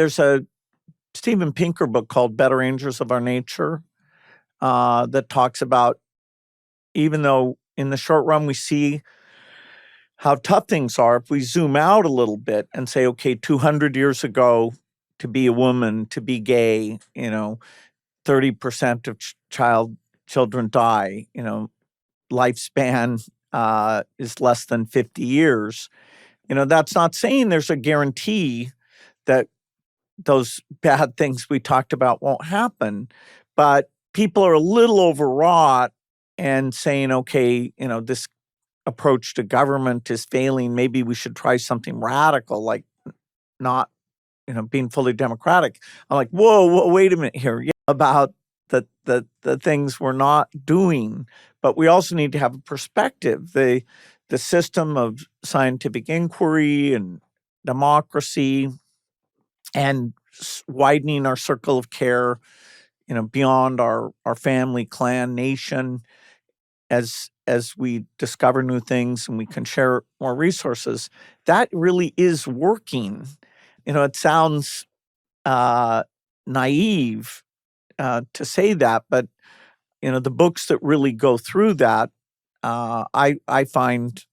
There's a Steven Pinker book called Better Angels of Our Nature that talks about, even though in the short run we see how tough things are, if we zoom out a little bit and say, okay, 200 years ago, to be a woman, to be gay, 30% of children die, lifespan is less than 50 years. That's not saying there's a guarantee that those bad things we talked about won't happen, but people are a little overwrought and saying, okay, this approach to government is failing. Maybe we should try something radical, like not, being fully democratic. I'm like, whoa, wait a minute here. Yeah, about the things we're not doing, but we also need to have a perspective. The system of scientific inquiry and democracy and widening our circle of care, beyond our family, clan, nation, as we discover new things and we can share more resources, that really is working. It sounds naive to say that, but the books that really go through that, I find,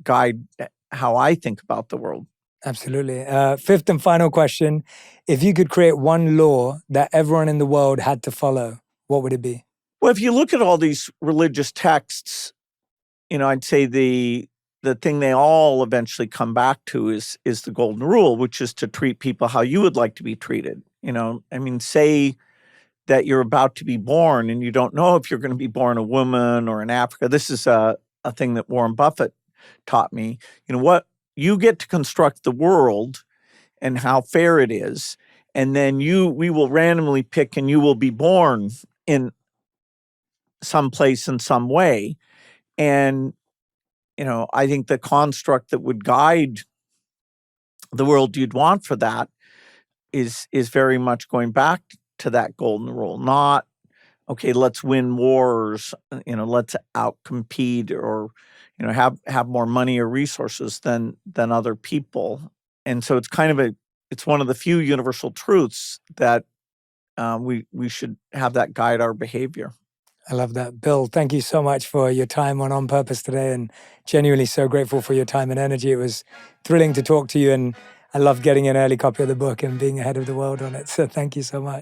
guide how I think about the world. Absolutely. Fifth and final question. If you could create one law that everyone in the world had to follow, what would it be? Well, if you look at all these religious texts, I'd say the thing they all eventually come back to is the golden rule, which is to treat people how you would like to be treated. Say that you're about to be born and you don't know if you're going to be born a woman or in Africa. This is a thing that Warren Buffett taught me. What you get to construct the world and how fair it is, and then we will randomly pick and you will be born in some place in some way. And I think the construct that would guide the world you'd want for that is very much going back to that golden rule. Not, okay, let's win wars, let's outcompete or have more money or resources than other people. And so it's kind of it's one of the few universal truths that we should have that guide our behavior. I love that. Bill, thank you so much for your time on Purpose today, and genuinely so grateful for your time and energy. It was thrilling to talk to you, and I loved getting an early copy of the book and being ahead of the world on it. So thank you so much.